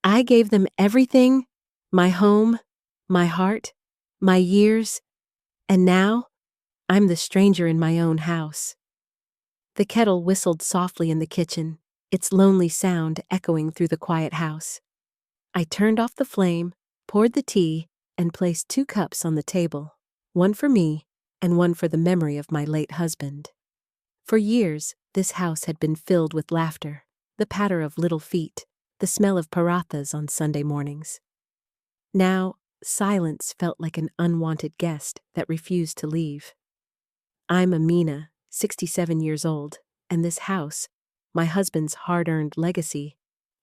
I gave them everything, my home, my heart, my years, and now I'm the stranger in my own house. The kettle whistled softly in the kitchen, its lonely sound echoing through the quiet house. I turned off the flame, poured the tea, and placed 2 cups on the table, one for me and one for the memory of my late husband. For years, this house had been filled with laughter, the patter of little feet, the smell of parathas on Sunday mornings. Now, silence felt like an unwanted guest that refused to leave. I'm Amina, 67 years old, and this house, my husband's hard-earned legacy,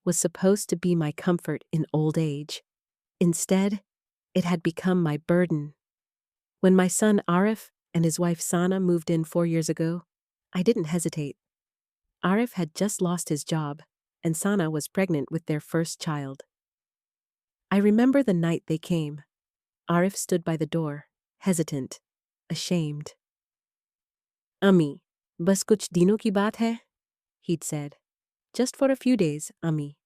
was supposed to be my comfort in old age. Instead, it had become my burden. When my son Arif and his wife Sana moved in 4 years ago, I didn't hesitate. Arif had just lost his job, and Sana was pregnant with their first child. I remember the night they came. Arif stood by the door, hesitant, ashamed. Ami, bas kuch dino ki baat hai? He'd said. Just for a few days, Ami.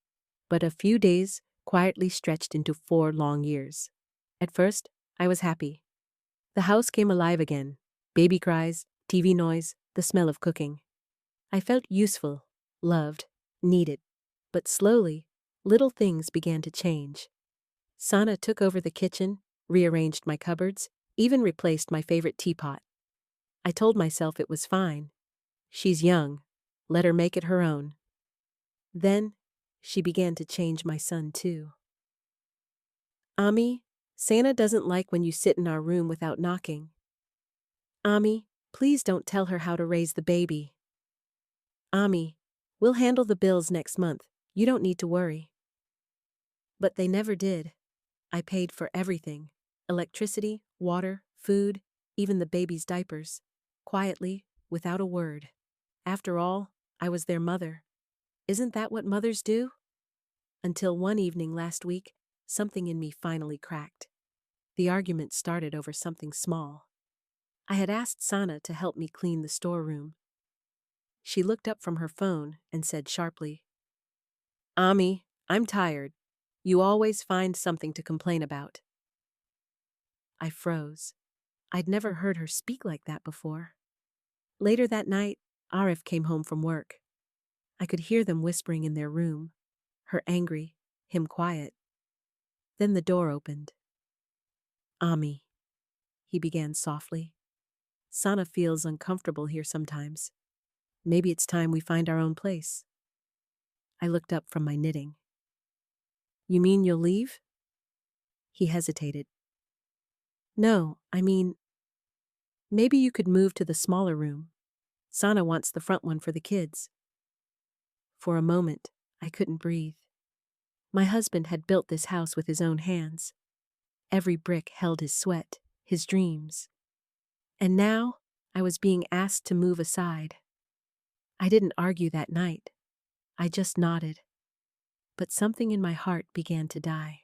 But a few days quietly stretched into 4 long years. At first, I was happy. The house came alive again. Baby cries, TV noise, the smell of cooking. I felt useful, loved, needed. But slowly, little things began to change. Sana took over the kitchen, rearranged my cupboards, even replaced my favorite teapot. I told myself it was fine. She's young. Let her make it her own. Then, she began to change my son too. Ami, Sana doesn't like when you sit in our room without knocking. Ami, please don't tell her how to raise the baby. Ami, we'll handle the bills next month. You don't need to worry. But they never did. I paid for everything. Electricity, water, food, even the baby's diapers. Quietly, without a word. After all, I was their mother. Isn't that what mothers do? Until one evening last week, something in me finally cracked. The argument started over something small. I had asked Sana to help me clean the storeroom. She looked up from her phone and said sharply, Ami, I'm tired. You always find something to complain about. I froze. I'd never heard her speak like that before. Later that night, Arif came home from work. I could hear them whispering in their room, her angry, him quiet. Then the door opened. Ami, he began softly. Sana feels uncomfortable here sometimes. Maybe it's time we find our own place. I looked up from my knitting. You mean you'll leave? He hesitated. No, I mean, maybe you could move to the smaller room. Sana wants the front one for the kids. For a moment, I couldn't breathe. My husband had built this house with his own hands. Every brick held his sweat, his dreams. And now, I was being asked to move aside. I didn't argue that night. I just nodded. But something in my heart began to die.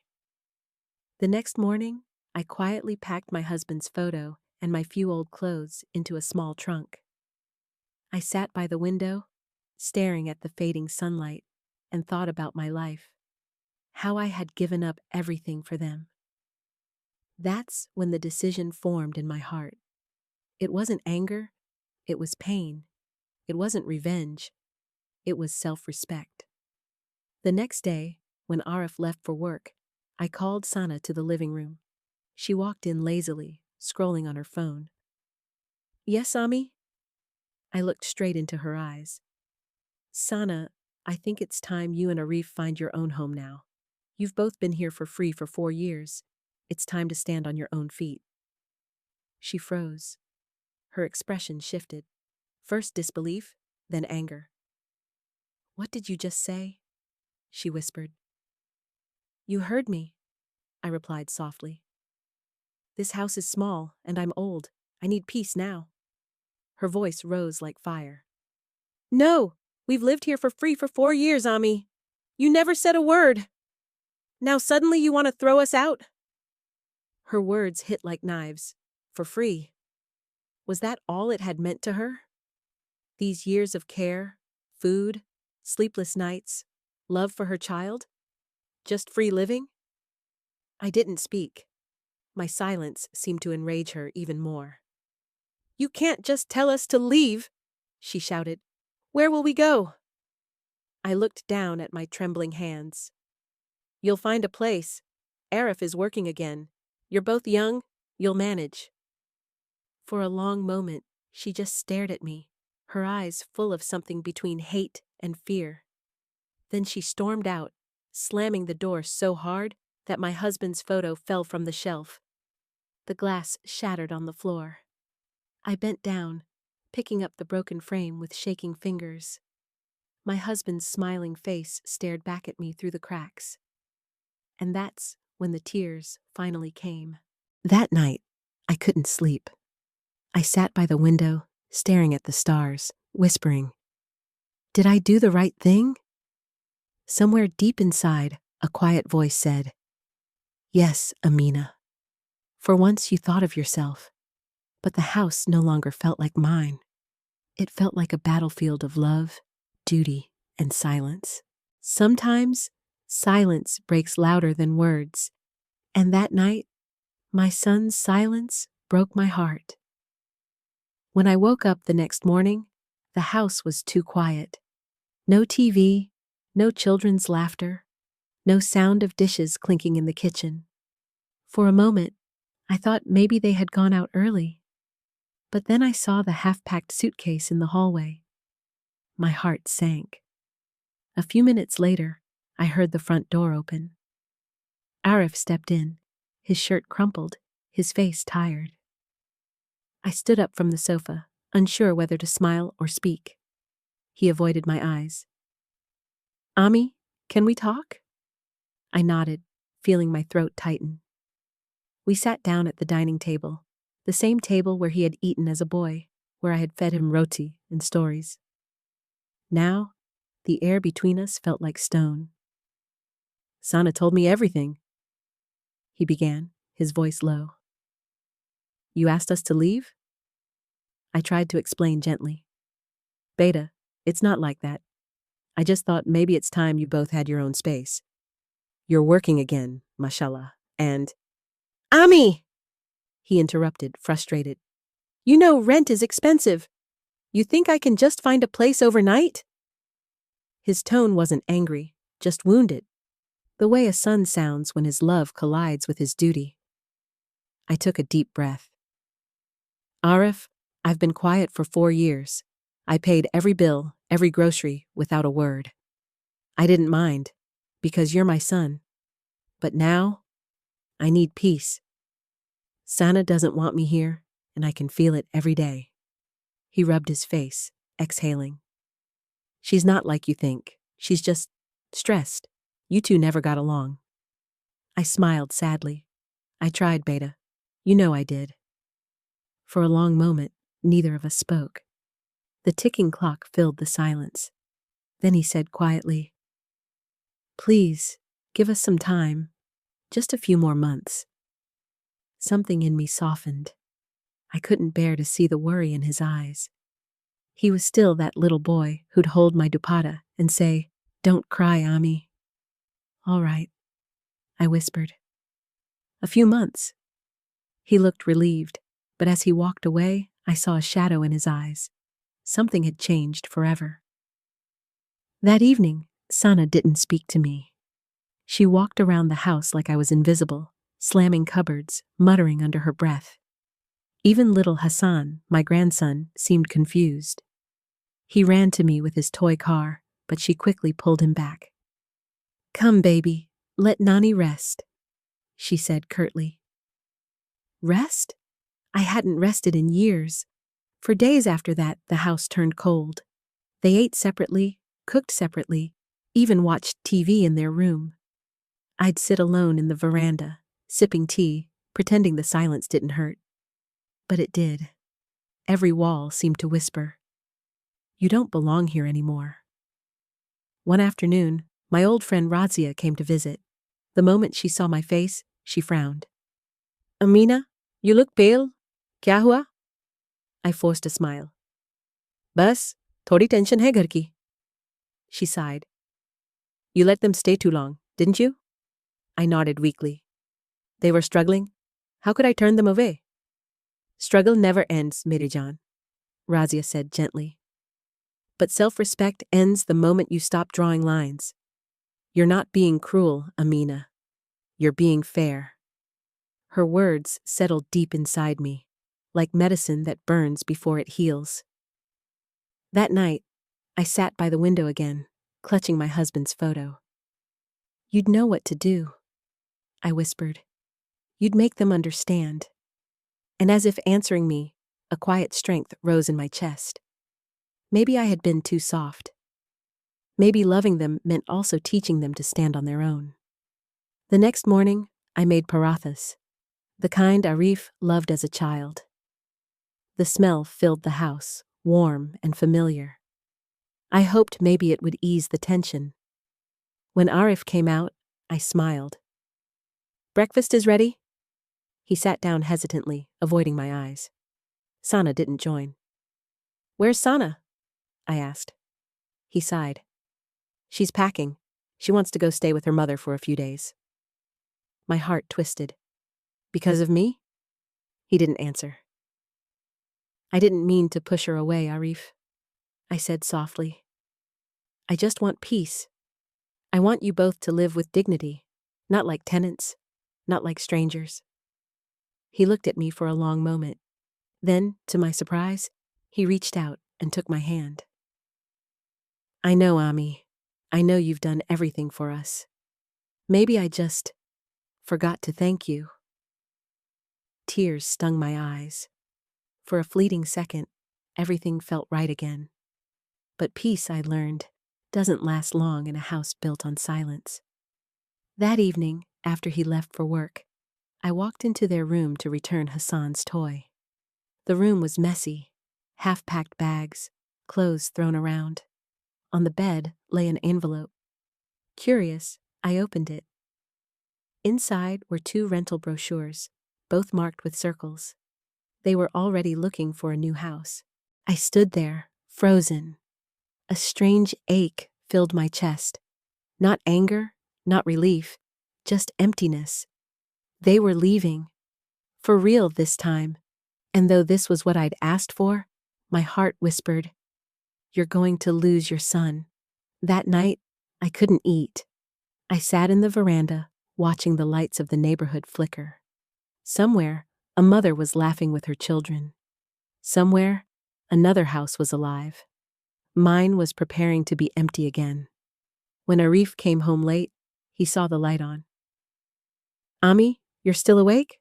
The next morning, I quietly packed my husband's photo and my few old clothes into a small trunk. I sat by the window, staring at the fading sunlight, and thought about my life. How I had given up everything for them. That's when the decision formed in my heart. It wasn't anger, it was pain. It wasn't revenge, it was self-respect. The next day, when Arif left for work, I called Sana to the living room. She walked in lazily, scrolling on her phone. Yes, Ami? I looked straight into her eyes. Sana, I think it's time you and Arif find your own home now. You've both been here for free for 4 years. It's time to stand on your own feet. She froze. Her expression shifted. First disbelief, then anger. What did you just say? She whispered. You heard me, I replied softly. This house is small, and I'm old. I need peace now. Her voice rose like fire. No, we've lived here for free for 4 years, Ami. You never said a word. Now suddenly you want to throw us out? Her words hit like knives. For free. Was that all it had meant to her? These years of care, food, sleepless nights, love for her child? Just free living? I didn't speak. My silence seemed to enrage her even more. You can't just tell us to leave, she shouted. Where will we go? I looked down at my trembling hands. You'll find a place. Arif is working again. You're both young. You'll manage. For a long moment, she just stared at me, her eyes full of something between hate and fear. Then she stormed out, slamming the door so hard that my husband's photo fell from the shelf. The glass shattered on the floor. I bent down, picking up the broken frame with shaking fingers. My husband's smiling face stared back at me through the cracks. And that's when the tears finally came. That night, I couldn't sleep. I sat by the window, staring at the stars, whispering, "Did I do the right thing?" Somewhere deep inside, a quiet voice said, "Yes, Amina. For once you thought of yourself, but the house no longer felt like mine. It felt like a battlefield of love, duty, and silence. Sometimes, silence breaks louder than words, and that night, my son's silence broke my heart." When I woke up the next morning, the house was too quiet. No TV, no children's laughter, no sound of dishes clinking in the kitchen. For a moment, I thought maybe they had gone out early. But then I saw the half-packed suitcase in the hallway. My heart sank. A few minutes later, I heard the front door open. Arif stepped in, his shirt crumpled, his face tired. I stood up from the sofa, unsure whether to smile or speak. He avoided my eyes. "Ami, can we talk?" I nodded, feeling my throat tighten. We sat down at the dining table, the same table where he had eaten as a boy, where I had fed him roti and stories. Now, the air between us felt like stone. "Sana told me everything," he began, his voice low. "You asked us to leave?" I tried to explain gently. "Beta, it's not like that. I just thought maybe it's time you both had your own space. You're working again, mashallah, and—" "Ami!" he interrupted, frustrated. "You know rent is expensive. You think I can just find a place overnight?" His tone wasn't angry, just wounded, the way a son sounds when his love collides with his duty. I took a deep breath. "Arif, I've been quiet for 4 years. I paid every bill, every grocery, without a word. I didn't mind, because you're my son. But now, I need peace. Sana doesn't want me here, and I can feel it every day." He rubbed his face, exhaling. "She's not like you think. She's just stressed. You two never got along." I smiled sadly. "I tried, Beta. You know I did." For a long moment, neither of us spoke. The ticking clock filled the silence. Then he said quietly, "Please, give us some time. Just a few more months." Something in me softened. I couldn't bear to see the worry in his eyes. He was still that little boy who'd hold my dupatta and say, "Don't cry, Ami." "All right," I whispered. "A few months." He looked relieved, but as he walked away, I saw a shadow in his eyes. Something had changed forever. That evening, Sana didn't speak to me. She walked around the house like I was invisible, slamming cupboards, muttering under her breath. Even little Hassan, my grandson, seemed confused. He ran to me with his toy car, but she quickly pulled him back. "Come, baby, let Nani rest," she said curtly. Rest? I hadn't rested in years. For days after that, the house turned cold. They ate separately, cooked separately, even watched TV in their room. I'd sit alone in the veranda, sipping tea, pretending the silence didn't hurt. But it did. Every wall seemed to whisper, "You don't belong here anymore." One afternoon, my old friend Razia came to visit. The moment she saw my face, she frowned. "Amina, you look pale. Kya hua?" I forced a smile. "Bas, thodi tension hai ghar ki." She sighed. "You let them stay too long, didn't you?" I nodded weakly. They were struggling? How could I turn them away? Struggle never ends, Mirijan, Razia said gently. But self-respect ends the moment you stop drawing lines. You're not being cruel, Amina. You're being fair. Her words settled deep inside me, like medicine that burns before it heals. That night, I sat by the window again, clutching my husband's photo. You'd know what to do, I whispered. You'd make them understand. And as if answering me, a quiet strength rose in my chest. Maybe I had been too soft. Maybe loving them meant also teaching them to stand on their own. The next morning, I made parathas, the kind Arif loved as a child. The smell filled the house, warm and familiar. I hoped maybe it would ease the tension. When Arif came out, I smiled. Breakfast is ready? He sat down hesitantly, avoiding my eyes. Sana didn't join. Where's Sana? I asked. He sighed. She's packing. She wants to go stay with her mother for a few days. My heart twisted. Because of me? He didn't answer. I didn't mean to push her away, Arif, I said softly. I just want peace. I want you both to live with dignity, not like tenants, not like strangers. He looked at me for a long moment. Then, to my surprise, he reached out and took my hand. I know, Ami. I know you've done everything for us. Maybe I just forgot to thank you. Tears stung my eyes. For a fleeting second, everything felt right again. But peace, I learned, doesn't last long in a house built on silence. That evening, after he left for work, I walked into their room to return Hassan's toy. The room was messy, half-packed bags, clothes thrown around. On the bed lay an envelope. Curious, I opened it. Inside were 2 rental brochures, both marked with circles. They were already looking for a new house. I stood there, frozen. A strange ache filled my chest. Not anger, not relief, just emptiness. They were leaving. For real this time. And though this was what I'd asked for, my heart whispered, "You're going to lose your son." That night, I couldn't eat. I sat in the veranda, watching the lights of the neighborhood flicker. Somewhere, a mother was laughing with her children. Somewhere, another house was alive. Mine was preparing to be empty again. When Arif came home late, he saw the light on. Ami, you're still awake?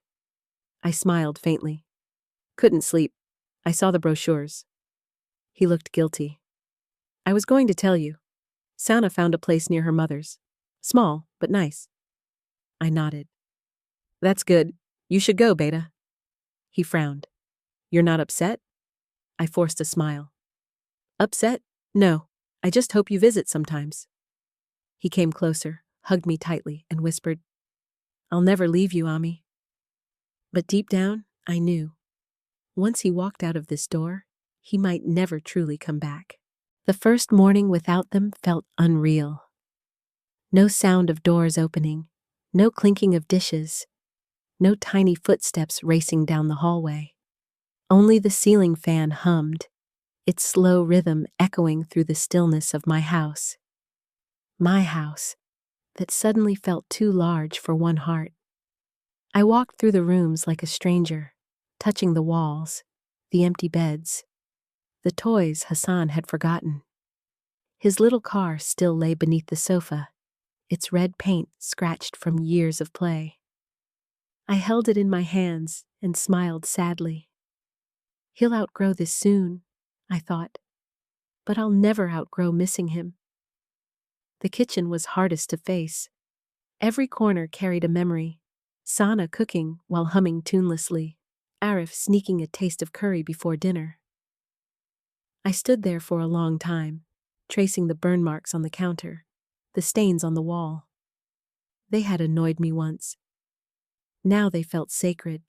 I smiled faintly. Couldn't sleep. I saw the brochures. He looked guilty. I was going to tell you. Sana found a place near her mother's. Small, but nice. I nodded. That's good. You should go, Beta. He frowned. You're not upset? I forced a smile. Upset? No. I just hope you visit sometimes. He came closer, hugged me tightly, and whispered, I'll never leave you, Ami. But deep down, I knew. Once he walked out of this door, he might never truly come back. The first morning without them felt unreal. No sound of doors opening, no clinking of dishes, no tiny footsteps racing down the hallway. Only the ceiling fan hummed, its slow rhythm echoing through the stillness of my house. My house, that suddenly felt too large for one heart. I walked through the rooms like a stranger, touching the walls, the empty beds, the toys Hassan had forgotten. His little car still lay beneath the sofa, its red paint scratched from years of play. I held it in my hands and smiled sadly. He'll outgrow this soon, I thought, but I'll never outgrow missing him. The kitchen was hardest to face. Every corner carried a memory. Sana cooking while humming tunelessly, Arif sneaking a taste of curry before dinner. I stood there for a long time, tracing the burn marks on the counter, the stains on the wall. They had annoyed me once. Now they felt sacred,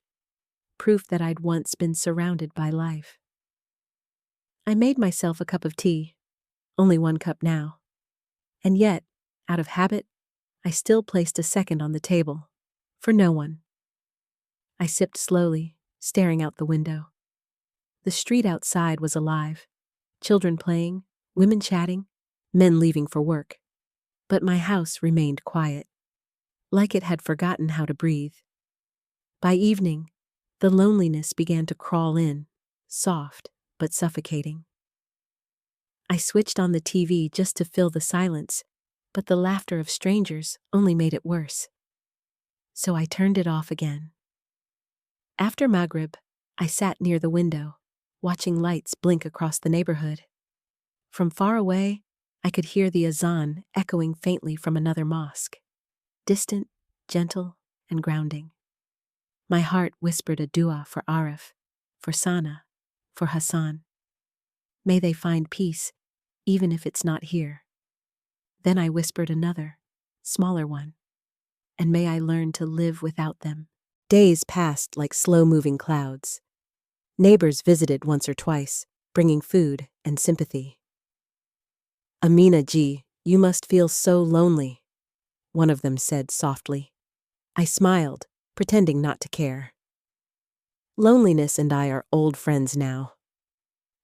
proof that I'd once been surrounded by life. I made myself a cup of tea, only 1 cup now. And yet, out of habit, I still placed a second on the table. For no one. I sipped slowly, staring out the window. The street outside was alive. Children playing, women chatting, men leaving for work. But my house remained quiet, like it had forgotten how to breathe. By evening, the loneliness began to crawl in, soft but suffocating. I switched on the TV just to fill the silence, but the laughter of strangers only made it worse. So I turned it off again. After Maghrib, I sat near the window, watching lights blink across the neighborhood. From far away, I could hear the azan echoing faintly from another mosque. Distant, gentle, and grounding. My heart whispered a dua for Arif, for Sana, for Hassan. May they find peace, even if it's not here. Then I whispered another, smaller one. And may I learn to live without them. Days passed like slow-moving clouds. Neighbors visited once or twice, bringing food and sympathy. Amina ji, you must feel so lonely, one of them said softly. I smiled, pretending not to care. Loneliness and I are old friends now.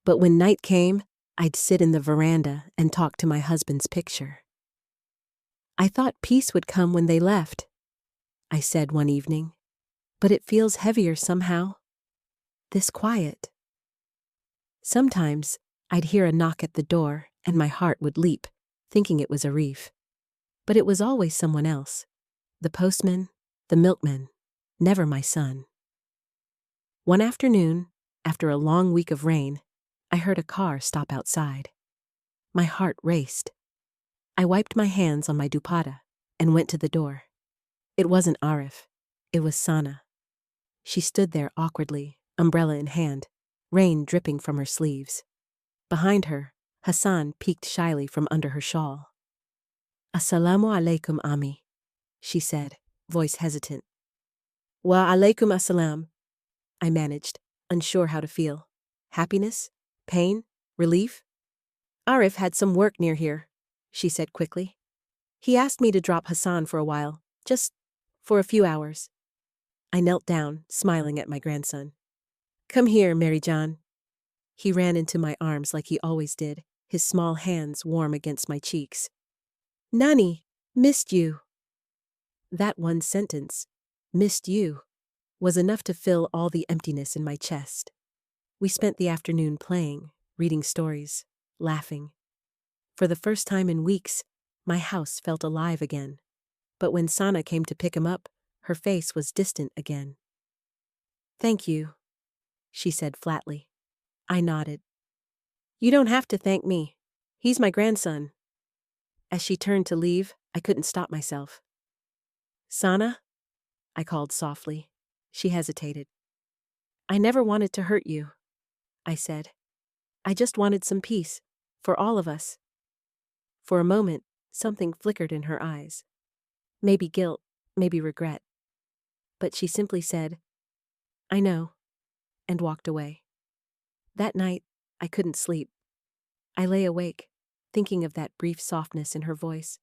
But when night came, I'd sit in the veranda and talk to my husband's picture. I thought peace would come when they left, I said one evening. But it feels heavier somehow. This quiet. Sometimes I'd hear a knock at the door and my heart would leap, thinking it was Arif. But it was always someone else. The postman, the milkman, never my son. One afternoon, after a long week of rain, I heard a car stop outside. My heart raced. I wiped my hands on my dupatta and went to the door. It wasn't Arif. It was Sana. She stood there awkwardly, umbrella in hand, rain dripping from her sleeves. Behind her, Hassan peeked shyly from under her shawl. Assalamu alaikum, Ami, she said, voice hesitant. Wa alaikum assalam, I managed, unsure how to feel. Happiness? Pain? Relief? Arif had some work near here, she said quickly. He asked me to drop Hassan for a while, just for a few hours. I knelt down, smiling at my grandson. Come here, Mary John. He ran into my arms like he always did, his small hands warm against my cheeks. Nani, missed you. That one sentence, missed you, was enough to fill all the emptiness in my chest. We spent the afternoon playing, reading stories, laughing. For the first time in weeks, my house felt alive again. But when Sana came to pick him up, her face was distant again. Thank you, she said flatly. I nodded. You don't have to thank me. He's my grandson. As she turned to leave, I couldn't stop myself. Sana? I called softly. She hesitated. I never wanted to hurt you, I said. I just wanted some peace, for all of us. For a moment, something flickered in her eyes. Maybe guilt, maybe regret. But she simply said, I know, and walked away. That night, I couldn't sleep. I lay awake, thinking of that brief softness in her voice.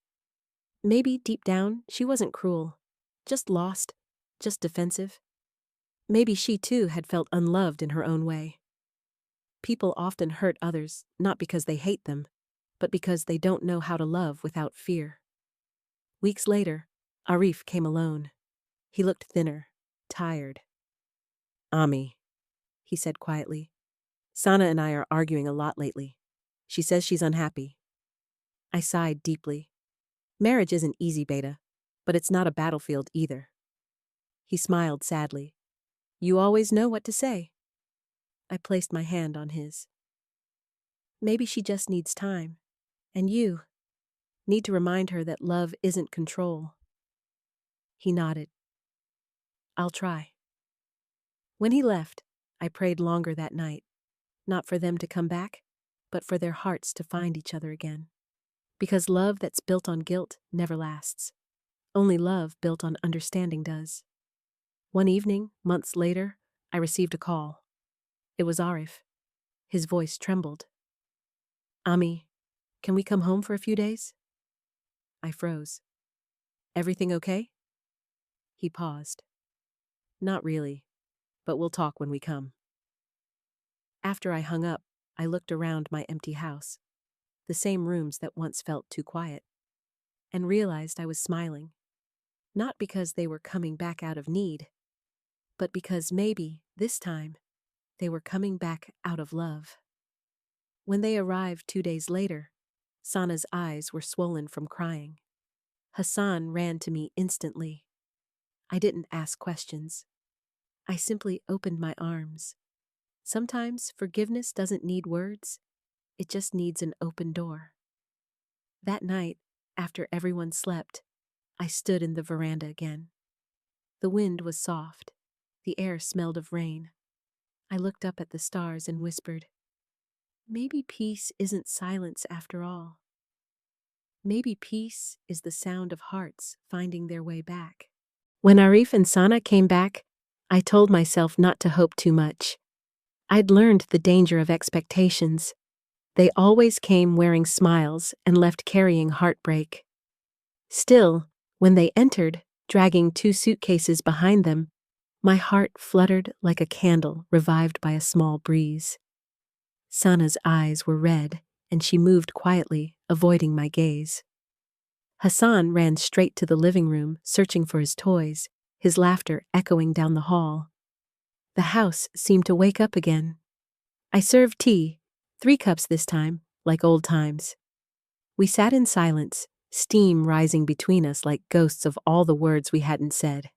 Maybe deep down, she wasn't cruel, just lost, just defensive. Maybe she too had felt unloved in her own way. People often hurt others, not because they hate them, but because they don't know how to love without fear. Weeks later, Arif came alone. He looked thinner, tired. Ami, he said quietly. Sana and I are arguing a lot lately. She says she's unhappy. I sighed deeply. Marriage isn't easy, Beta, but it's not a battlefield either. He smiled sadly. You always know what to say. I placed my hand on his. Maybe she just needs time, and you need to remind her that love isn't control. He nodded. I'll try. When he left, I prayed longer that night, not for them to come back, but for their hearts to find each other again. Because love that's built on guilt never lasts. Only love built on understanding does. One evening, months later, I received a call. It was Arif. His voice trembled. Ami, can we come home for a few days? I froze. Everything okay? He paused. Not really, but we'll talk when we come. After I hung up, I looked around my empty house, the same rooms that once felt too quiet, and realized I was smiling. Not because they were coming back out of need, but because maybe, this time, they were coming back out of love. When they arrived 2 days later, Sana's eyes were swollen from crying. Hassan ran to me instantly. I didn't ask questions. I simply opened my arms. Sometimes forgiveness doesn't need words, it just needs an open door. That night, after everyone slept, I stood in the veranda again. The wind was soft. The air smelled of rain. I looked up at the stars and whispered, maybe peace isn't silence after all. Maybe peace is the sound of hearts finding their way back. When Arif and Sana came back, I told myself not to hope too much. I'd learned the danger of expectations. They always came wearing smiles and left carrying heartbreak. Still, when they entered, dragging 2 suitcases behind them, my heart fluttered like a candle revived by a small breeze. Sana's eyes were red, and she moved quietly, avoiding my gaze. Hassan ran straight to the living room, searching for his toys, his laughter echoing down the hall. The house seemed to wake up again. I served tea, 3 cups this time, like old times. We sat in silence, steam rising between us like ghosts of all the words we hadn't said.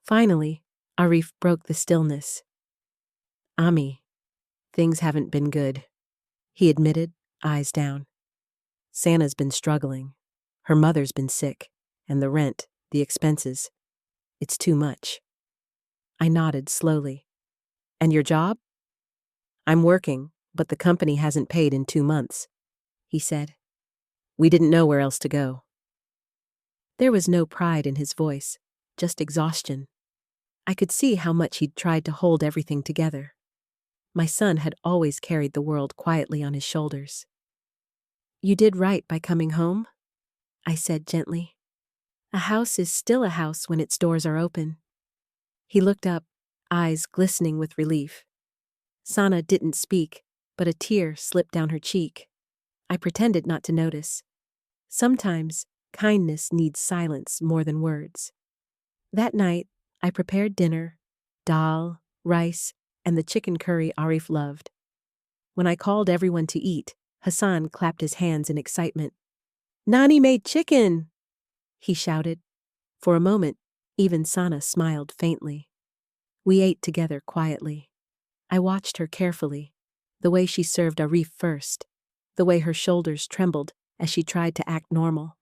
Finally, Arif broke the stillness. Ami, things haven't been good, he admitted, eyes down. Sana's been struggling. Her mother's been sick, and the rent, the expenses. It's too much. I nodded slowly. And your job? I'm working, but the company hasn't paid in 2 months, he said. We didn't know where else to go. There was no pride in his voice, just exhaustion. I could see how much he'd tried to hold everything together. My son had always carried the world quietly on his shoulders. You did right by coming home, I said gently. A house is still a house when its doors are open. He looked up, eyes glistening with relief. Sana didn't speak, but a tear slipped down her cheek. I pretended not to notice. Sometimes, kindness needs silence more than words. That night, I prepared dinner, dal, rice, and the chicken curry Arif loved. When I called everyone to eat, Hassan clapped his hands in excitement. Nani made chicken, he shouted. For a moment, even Sana smiled faintly. We ate together quietly. I watched her carefully, the way she served Arif first, the way her shoulders trembled as she tried to act normal.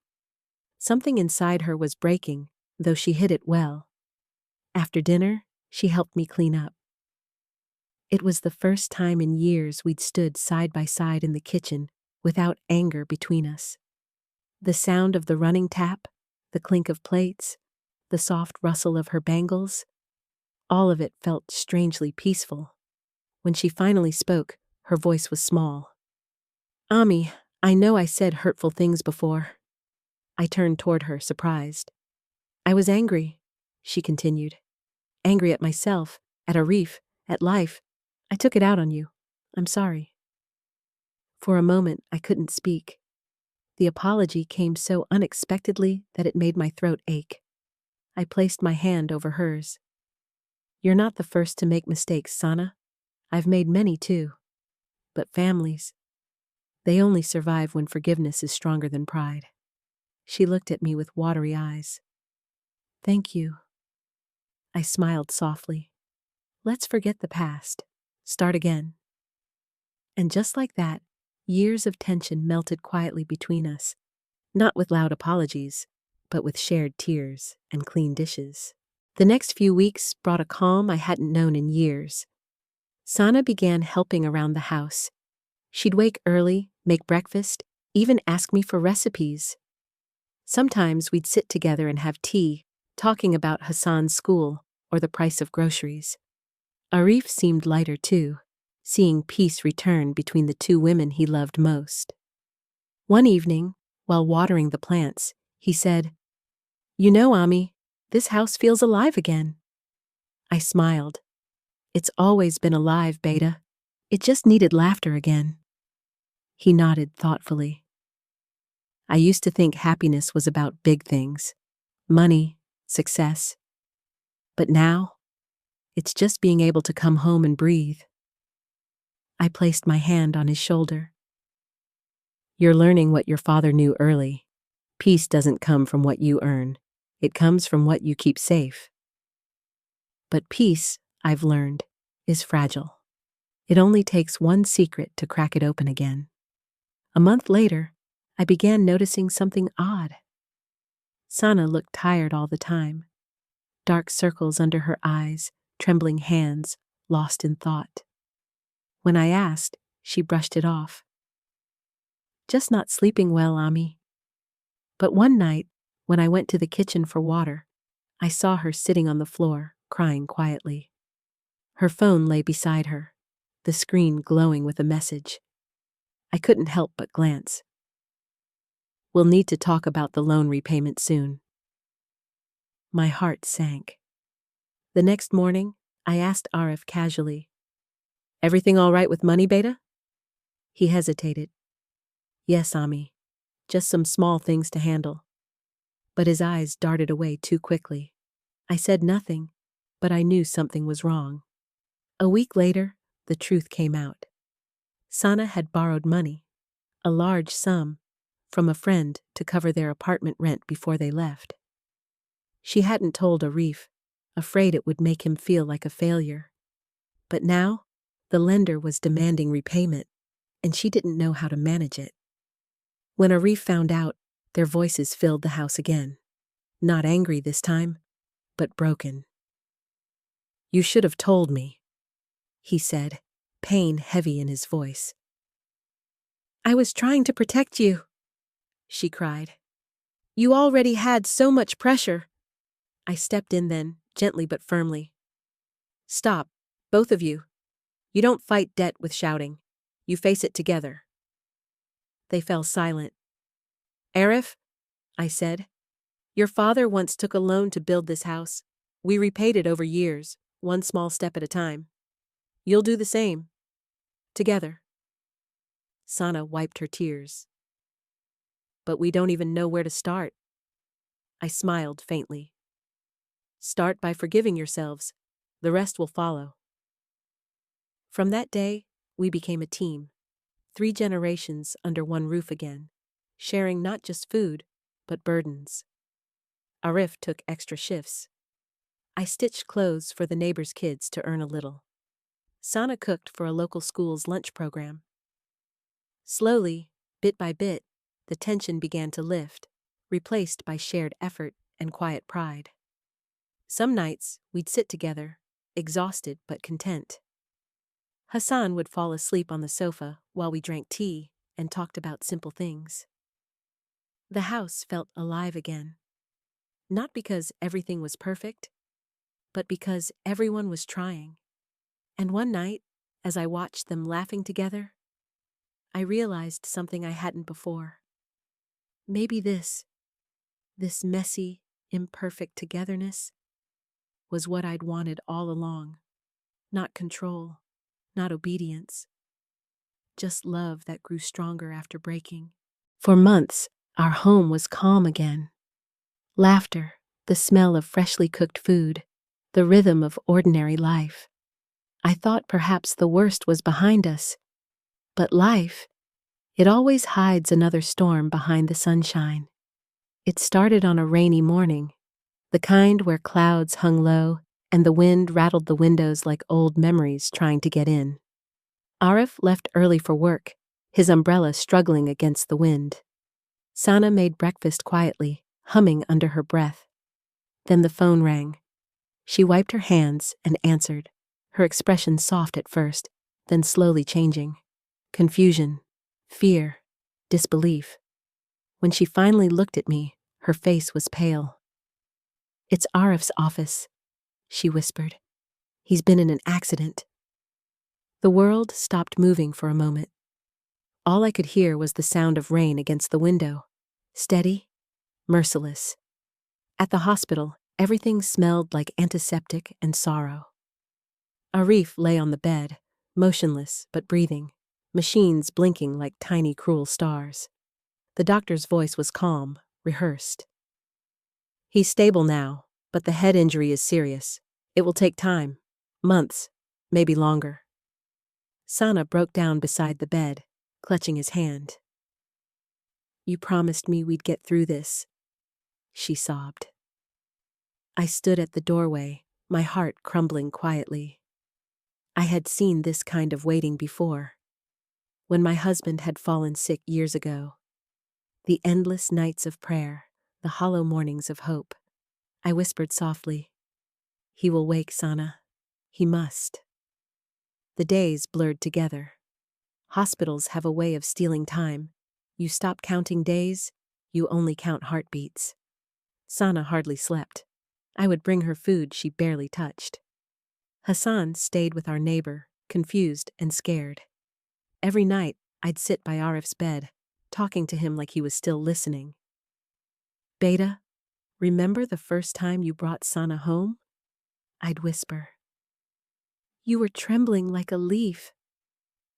Something inside her was breaking, though she hid it well. After dinner, she helped me clean up. It was the first time in years we'd stood side by side in the kitchen without anger between us. The sound of the running tap, the clink of plates, the soft rustle of her bangles, all of it felt strangely peaceful. When she finally spoke, her voice was small. Ami, I know I said hurtful things before. I turned toward her, surprised. I was angry, she continued. Angry at myself, at Arif, at life. I took it out on you. I'm sorry. For a moment, I couldn't speak. The apology came so unexpectedly that it made my throat ache. I placed my hand over hers. You're not the first to make mistakes, Sana. I've made many too. But families, they only survive when forgiveness is stronger than pride. She looked at me with watery eyes. Thank you. I smiled softly. Let's forget the past. Start again. And just like that, years of tension melted quietly between us, not with loud apologies, but with shared tears and clean dishes. The next few weeks brought a calm I hadn't known in years. Sana began helping around the house. She'd wake early, make breakfast, even ask me for recipes. Sometimes we'd sit together and have tea, talking about Hassan's school or the price of groceries. Arif seemed lighter too, seeing peace return between the 2 women he loved most. One evening, while watering the plants, he said, You know, Ami, this house feels alive again. I smiled. It's always been alive, Beta. It just needed laughter again. He nodded thoughtfully. I used to think happiness was about big things, money, success. But now, it's just being able to come home and breathe. I placed my hand on his shoulder. You're learning what your father knew early. Peace doesn't come from what you earn. It comes from what you keep safe. But peace, I've learned, is fragile. It only takes one secret to crack it open again. A month later, I began noticing something odd. Sana looked tired all the time. Dark circles under her eyes, trembling hands, lost in thought. When I asked, she brushed it off. Just not sleeping well, Ami. But one night, when I went to the kitchen for water, I saw her sitting on the floor, crying quietly. Her phone lay beside her, the screen glowing with a message. I couldn't help but glance. We'll need to talk about the loan repayment soon. My heart sank. The next morning, I asked Arif casually, Everything all right with money, Beta? He hesitated. Yes, Ami. Just some small things to handle. But his eyes darted away too quickly. I said nothing, but I knew something was wrong. A week later, the truth came out. Sana had borrowed money, a large sum, from a friend to cover their apartment rent before they left. She hadn't told Arif, afraid it would make him feel like a failure. But now, the lender was demanding repayment, and she didn't know how to manage it. When Arif found out, their voices filled the house again. Not angry this time, but broken. You should have told me, he said, pain heavy in his voice. I was trying to protect you, she cried. You already had so much pressure. I stepped in then, gently but firmly. Stop, both of you. You don't fight debt with shouting. You face it together. They fell silent. Arif, I said, your father once took a loan to build this house. We repaid it over years, one small step at a time. You'll do the same. Together. Sana wiped her tears. But we don't even know where to start. I smiled faintly. Start by forgiving yourselves. The rest will follow. From that day, we became a team. 3 generations under one roof again, sharing not just food, but burdens. Arif took extra shifts. I stitched clothes for the neighbors' kids to earn a little. Sana cooked for a local school's lunch program. Slowly, bit by bit, the tension began to lift, replaced by shared effort and quiet pride. Some nights, we'd sit together, exhausted but content. Hassan would fall asleep on the sofa while we drank tea and talked about simple things. The house felt alive again. Not because everything was perfect, but because everyone was trying. And one night, as I watched them laughing together, I realized something I hadn't before. Maybe this messy, imperfect togetherness was what I'd wanted all along. Not control, not obedience, just love that grew stronger after breaking. For months, our home was calm again. Laughter, the smell of freshly cooked food, the rhythm of ordinary life. I thought perhaps the worst was behind us. But life, it always hides another storm behind the sunshine. It started on a rainy morning, the kind where clouds hung low and the wind rattled the windows like old memories trying to get in. Arif left early for work, his umbrella struggling against the wind. Sana made breakfast quietly, humming under her breath. Then the phone rang. She wiped her hands and answered, her expression soft at first, then slowly changing. Confusion, fear, disbelief. When she finally looked at me, her face was pale. It's Arif's office, she whispered. He's been in an accident. The world stopped moving for a moment. All I could hear was the sound of rain against the window, steady, merciless. At the hospital, everything smelled like antiseptic and sorrow. Arif lay on the bed, motionless but breathing, machines blinking like tiny cruel stars. The doctor's voice was calm, rehearsed. He's stable now, but the head injury is serious. It will take time, months, maybe longer. Sana broke down beside the bed, clutching his hand. You promised me we'd get through this, she sobbed. I stood at the doorway, my heart crumbling quietly. I had seen this kind of waiting before, when my husband had fallen sick years ago. The endless nights of prayer, the hollow mornings of hope. I whispered softly, he will wake, Sana. He must. The days blurred together. Hospitals have a way of stealing time. You stop counting days, you only count heartbeats. Sana hardly slept. I would bring her food she barely touched. Hassan stayed with our neighbor, confused and scared. Every night, I'd sit by Arif's bed, talking to him like he was still listening. Beta, remember the first time you brought Sana home? I'd whisper. You were trembling like a leaf.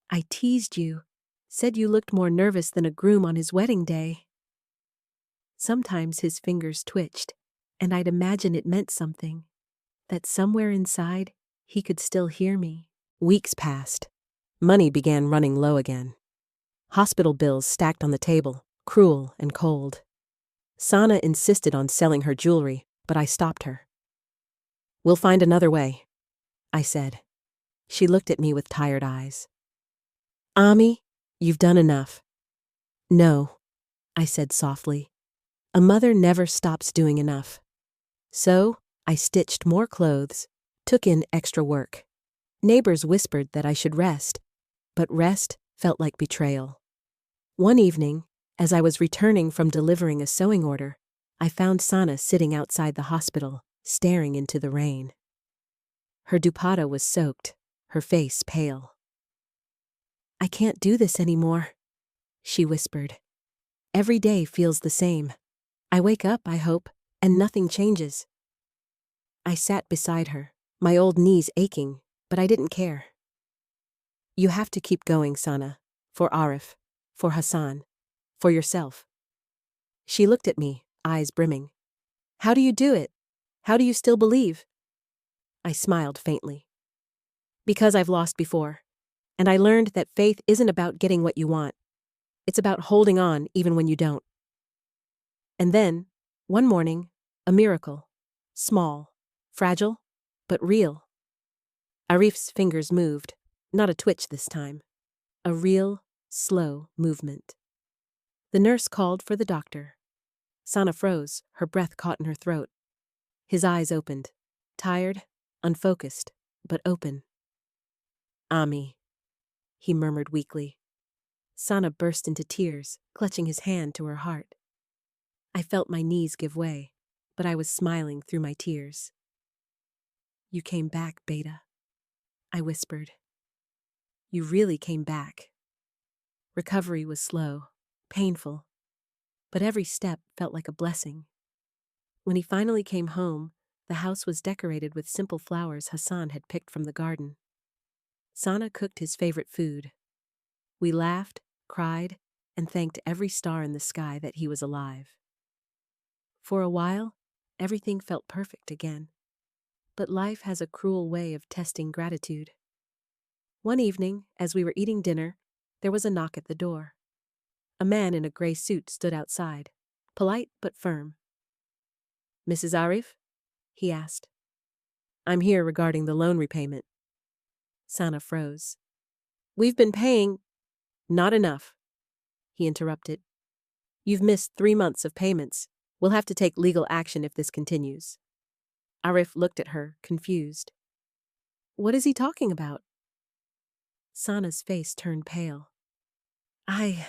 I teased you, said you looked more nervous than a groom on his wedding day. Sometimes his fingers twitched, and I'd imagine it meant something, that somewhere inside, he could still hear me. Weeks passed. Money began running low again. Hospital bills stacked on the table, cruel and cold. Sana insisted on selling her jewelry, but I stopped her. We'll find another way, I said. She looked at me with tired eyes. Ami, you've done enough. No, I said softly. A mother never stops doing enough. So, I stitched more clothes, took in extra work. Neighbors whispered that I should rest, but rest felt like betrayal. One evening, as I was returning from delivering a sewing order, I found Sana sitting outside the hospital, staring into the rain. Her dupatta was soaked, her face pale. I can't do this anymore, she whispered. Every day feels the same. I wake up, I hope, and nothing changes. I sat beside her, my old knees aching, but I didn't care. You have to keep going, Sana, for Arif, for Hassan, for yourself. She looked at me, eyes brimming. How do you do it? How do you still believe? I smiled faintly. Because I've lost before, and I learned that faith isn't about getting what you want. It's about holding on even when you don't. And then, one morning, a miracle. Small, fragile, but real. Arif's fingers moved, not a twitch this time. A real, slow movement. The nurse called for the doctor. Sana froze, her breath caught in her throat. His eyes opened, tired, unfocused, but open. Ami, he murmured weakly. Sana burst into tears, clutching his hand to her heart. I felt my knees give way, but I was smiling through my tears. You came back, Beta, I whispered. You really came back. Recovery was slow, painful, but every step felt like a blessing. When he finally came home, the house was decorated with simple flowers Hassan had picked from the garden. Sana cooked his favorite food. We laughed, cried, and thanked every star in the sky that he was alive. For a while, everything felt perfect again. But life has a cruel way of testing gratitude. One evening, as we were eating dinner, there was a knock at the door. A man in a gray suit stood outside, polite but firm. Mrs. Arif? He asked. I'm here regarding the loan repayment. Sana froze. We've been paying. Not enough, he interrupted. You've missed 3 months of payments. We'll have to take legal action if this continues. Arif looked at her, confused. What is he talking about? Sana's face turned pale. I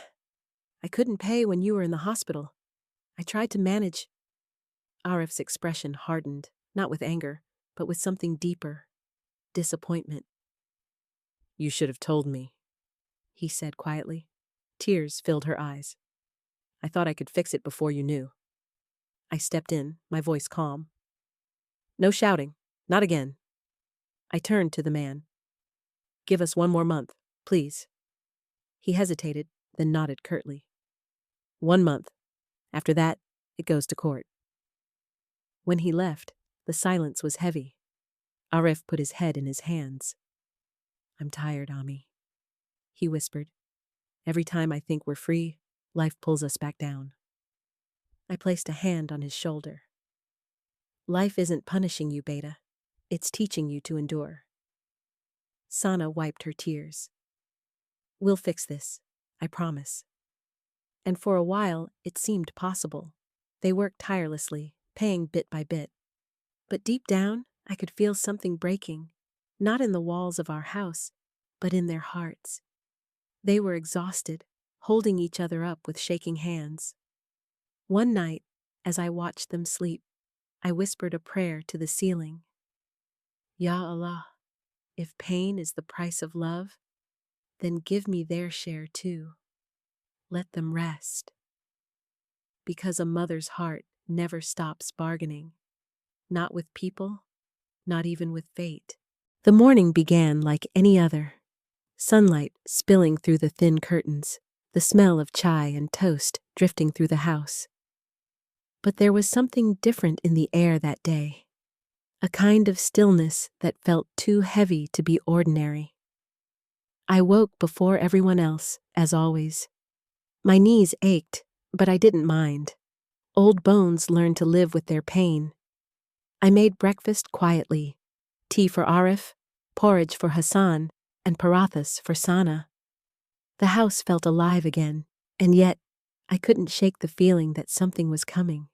couldn't pay when you were in the hospital. I tried to manage. Arif's expression hardened, not with anger, but with something deeper. Disappointment. You should have told me, he said quietly. Tears filled her eyes. I thought I could fix it before you knew. I stepped in, my voice calm. No shouting. Not again. I turned to the man. Give us 1 more month, please. He hesitated, then nodded curtly. 1 month. After that, it goes to court. When he left, the silence was heavy. Arif put his head in his hands. I'm tired, Ami. He whispered. Every time I think we're free, life pulls us back down. I placed a hand on his shoulder. Life isn't punishing you, Beta. It's teaching you to endure. Sana wiped her tears. We'll fix this, I promise. And for a while, it seemed possible. They worked tirelessly, paying bit by bit. But deep down, I could feel something breaking, not in the walls of our house, but in their hearts. They were exhausted, holding each other up with shaking hands. One night, as I watched them sleep, I whispered a prayer to the ceiling. Ya Allah, if pain is the price of love, then give me their share too. Let them rest. Because a mother's heart never stops bargaining. Not with people, not even with fate. The morning began like any other. Sunlight spilling through the thin curtains, the smell of chai and toast drifting through the house. But there was something different in the air that day. A kind of stillness that felt too heavy to be ordinary. I woke before everyone else, as always. My knees ached, but I didn't mind. Old bones learned to live with their pain. I made breakfast quietly. Tea for Arif, porridge for Hassan, and parathas for Sana. The house felt alive again, and yet I couldn't shake the feeling that something was coming.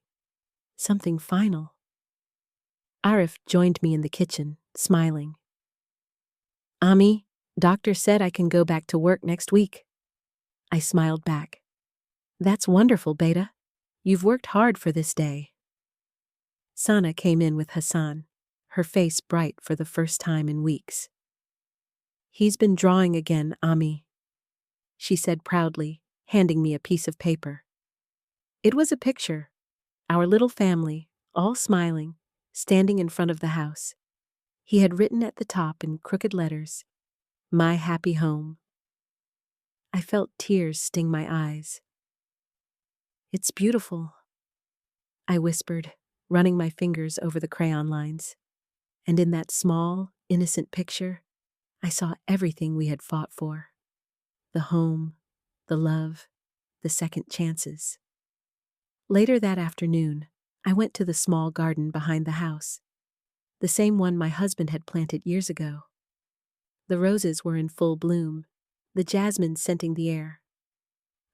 Something final. Arif joined me in the kitchen, smiling. Ami, doctor said I can go back to work next week. I smiled back. That's wonderful, Beta. You've worked hard for this day. Sana came in with Hassan, her face bright for the first time in weeks. He's been drawing again, Ami, she said proudly, handing me a piece of paper. It was a picture, our little family, all smiling, standing in front of the house. He had written at the top in crooked letters, My happy home. I felt tears sting my eyes. It's beautiful, I whispered, running my fingers over the crayon lines. And in that small, innocent picture, I saw everything we had fought for. The home, the love, the second chances. Later that afternoon, I went to the small garden behind the house, the same one my husband had planted years ago. The roses were in full bloom, the jasmine scenting the air.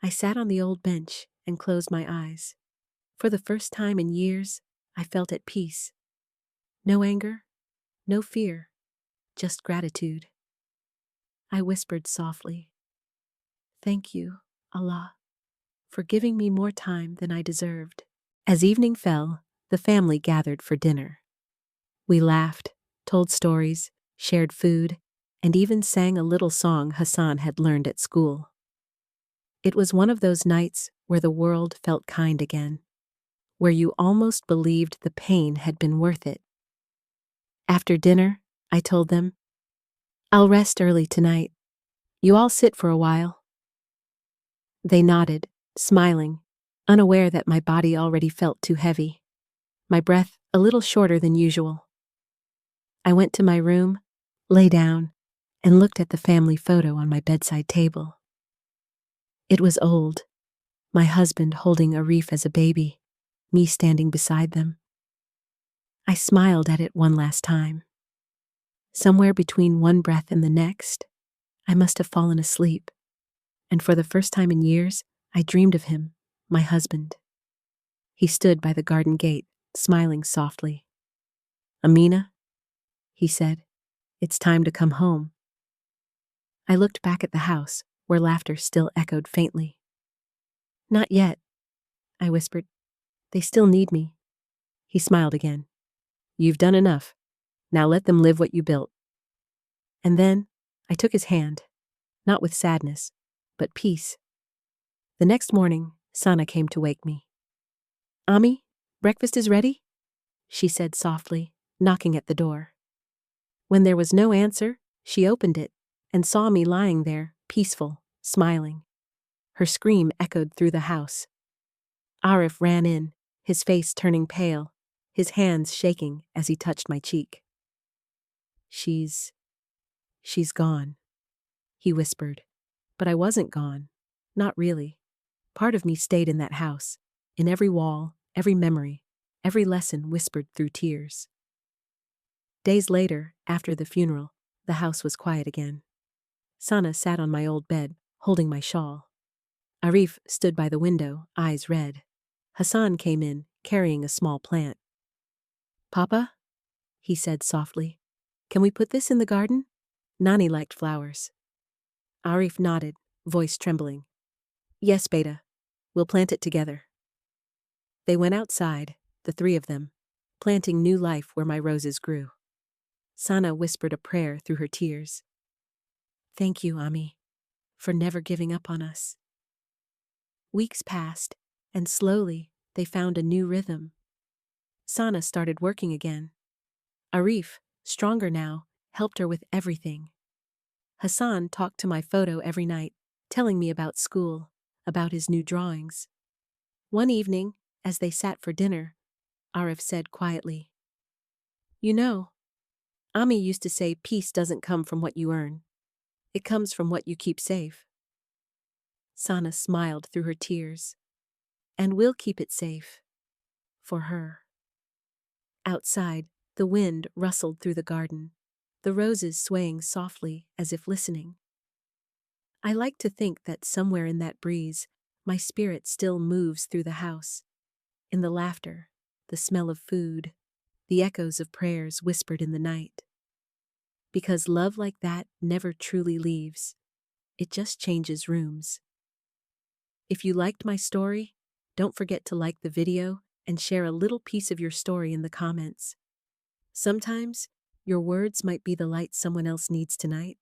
I sat on the old bench and closed my eyes. For the first time in years, I felt at peace. No anger, no fear, just gratitude. I whispered softly, Thank you, Allah, for giving me more time than I deserved. As evening fell, the family gathered for dinner. We laughed, told stories, shared food, and even sang a little song Hassan had learned at school. It was one of those nights where the world felt kind again, where you almost believed the pain had been worth it. After dinner, I told them, I'll rest early tonight. You all sit for a while. They nodded, smiling, unaware that my body already felt too heavy, my breath a little shorter than usual. I went to my room, lay down, and looked at the family photo on my bedside table. It was old, my husband holding Arif as a baby, me standing beside them. I smiled at it one last time. Somewhere between one breath and the next, I must have fallen asleep, and for the first time in years, I dreamed of him, my husband. He stood by the garden gate, smiling softly. Amina, he said, it's time to come home. I looked back at the house, where laughter still echoed faintly. Not yet, I whispered. They still need me. He smiled again. You've done enough. Now let them live what you built. And then I took his hand, not with sadness, but peace. The next morning, Sana came to wake me. Ami, Breakfast is ready? She said softly, knocking at the door. When there was no answer, she opened it and saw me lying there, peaceful, smiling. Her scream echoed through the house. Arif ran in, his face turning pale, his hands shaking as he touched my cheek. She's gone, he whispered. But I wasn't gone. Not really. Part of me stayed in that house, in every wall, every memory, every lesson whispered through tears. Days later, after the funeral, the house was quiet again. Sana sat on my old bed, holding my shawl. Arif stood by the window, eyes red. Hassan came in, carrying a small plant. Papa? He said softly. Can we put this in the garden? Nani liked flowers. Arif nodded, voice trembling. Yes, Beta. We'll plant it together. They went outside, the three of them, planting new life where my roses grew. Sana whispered a prayer through her tears. Thank you, Ami, for never giving up on us. Weeks passed, and slowly they found a new rhythm. Sana started working again. Arif, stronger now, helped her with everything. Hassan talked to my photo every night, telling me about school, about his new drawings. One evening, as they sat for dinner, Arif said quietly, You know, Ami used to say peace doesn't come from what you earn. It comes from what you keep safe. Sana smiled through her tears. And we'll keep it safe. For her. Outside, the wind rustled through the garden, the roses swaying softly as if listening. I like to think that somewhere in that breeze, my spirit still moves through the house, in the laughter, the smell of food, the echoes of prayers whispered in the night. Because love like that never truly leaves. It just changes rooms. If you liked my story, don't forget to like the video and share a little piece of your story in the comments. Sometimes, your words might be the light someone else needs tonight.